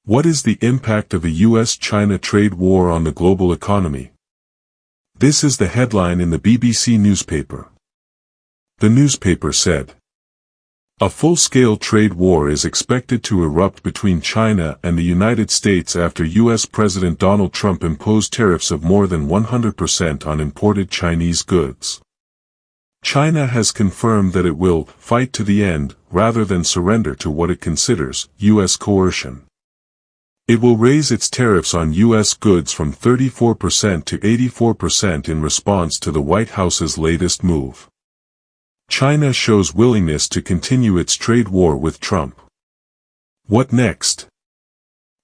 What is the impact of a US-China trade war on the global economy? This is the headline in the BBC newspaper. The newspaper said, "A full-scale trade war is expected to erupt between China and the United States after U.S. President Donald Trump imposed tariffs of more than 100% on imported Chinese goods. China has confirmed that it will fight to the end rather than surrender to what it considers U.S. coercion. It will raise its tariffs on U.S. goods from 34% to 84% in response to the White House's latest move. China shows willingness to continue its trade war with Trump. What next?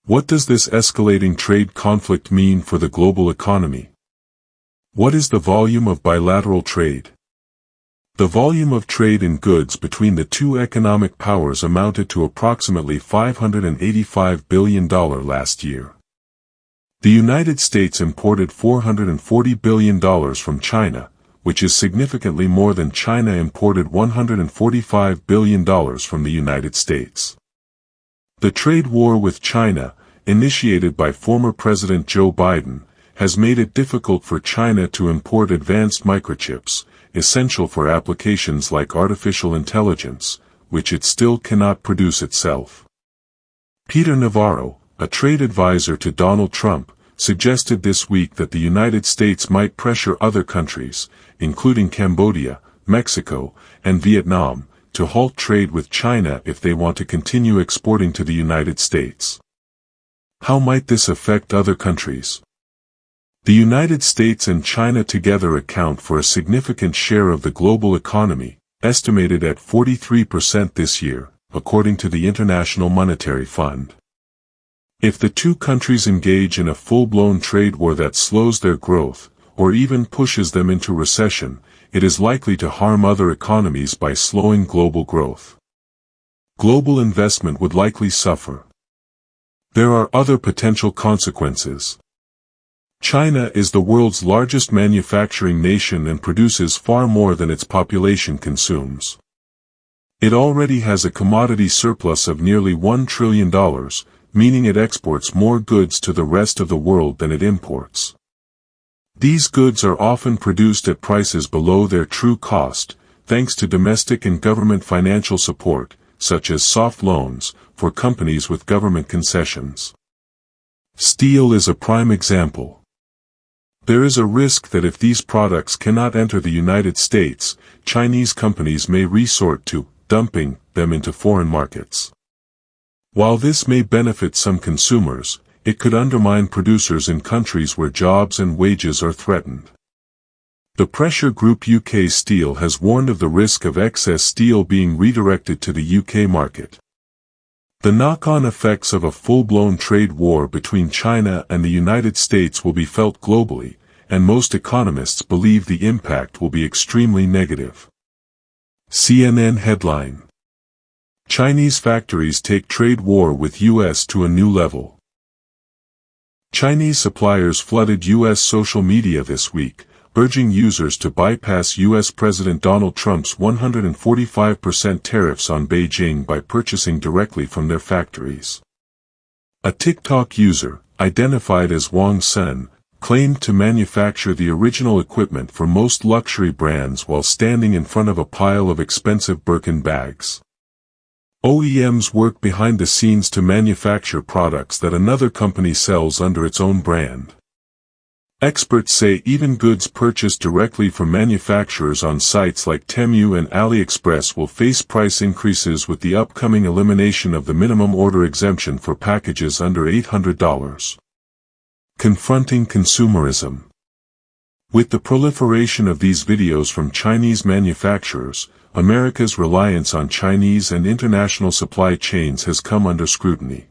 What does this escalating trade conflict mean for the global economy? What is the volume of bilateral trade? The volume of trade in goods between the two economic powers amounted to approximately $585 billion last year. The United States imported $440 billion from China, which is significantly more than China imported $145 billion from the United States. The trade war with China, initiated by former President Joe Biden, has made it difficult for China to import advanced microchips, essential for applications like artificial intelligence, which it still cannot produce itself. Peter Navarro, a trade advisor to Donald Trump, suggested this week that the United States might pressure other countries, including Cambodia, Mexico, and Vietnam, to halt trade with China if they want to continue exporting to the United States. How might this affect other countries? The United States and China together account for a significant share of the global economy, estimated at 43% this year, according to the International Monetary Fund. If the two countries engage in a full-blown trade war that slows their growth, or even pushes them into recession, it is likely to harm other economies by slowing global growth. Global investment would likely suffer. There are other potential consequences. China is the world's largest manufacturing nation and produces far more than its population consumes. It already has a commodity surplus of nearly $1 trillion, meaning it exports more goods to the rest of the world than it imports. These goods are often produced at prices below their true cost, thanks to domestic and government financial support, such as soft loans, for companies with government concessions. Steel is a prime example. There is a risk that if these products cannot enter the United States, Chinese companies may resort to dumping them into foreign markets. While this may benefit some consumers, it could undermine producers in countries where jobs and wages are threatened. The pressure group UK Steel has warned of the risk of excess steel being redirected to the UK market. The knock-on effects of a full-blown trade war between China and the United States will be felt globally, and most economists believe the impact will be extremely negative. CNN headline: Chinese factories take trade war with U.S. to a new level. Chinese suppliers flooded U.S. social media this week, urging users to bypass U.S. President Donald Trump's 145% tariffs on Beijing by purchasing directly from their factories. A TikTok user, identified as Wang Sun, claimed to manufacture the original equipment for most luxury brands while standing in front of a pile of expensive Birkin bags. OEMs work behind the scenes to manufacture products that another company sells under its own brand. Experts say even goods purchased directly from manufacturers on sites like Temu and AliExpress will face price increases with the upcoming elimination of the minimum order exemption for packages under $800. Confronting consumerism. With the proliferation of these videos from Chinese manufacturers, America's reliance on Chinese and international supply chains has come under scrutiny.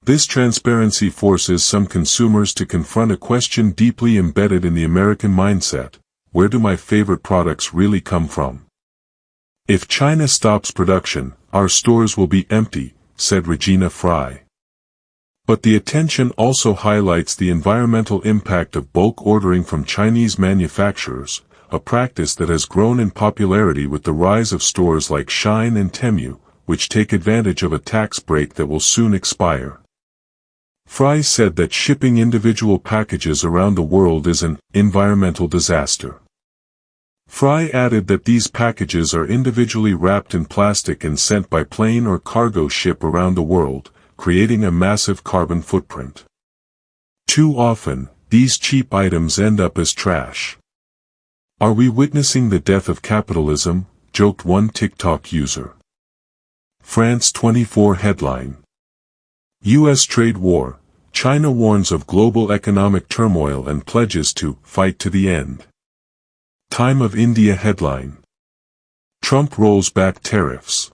This transparency forces some consumers to confront a question deeply embedded in the American mindset: where do my favorite products really come from? If China stops production, our stores will be empty, said Regina Fry. But the attention also highlights the environmental impact of bulk ordering from Chinese manufacturers, a practice that has grown in popularity with the rise of stores like Shein and Temu, which take advantage of a tax break that will soon expire. Fry said that shipping individual packages around the world is an environmental disaster. Fry added that these packages are individually wrapped in plastic and sent by plane or cargo ship around the world, creating a massive carbon footprint. Too often, these cheap items end up as trash. Are we witnessing the death of capitalism? Joked one TikTok user. France 24 headline. U.S. trade war. China warns of global economic turmoil and pledges to fight to the end. Time of India headline. Trump rolls back tariffs.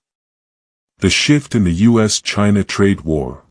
The shift in the U.S.-China trade war.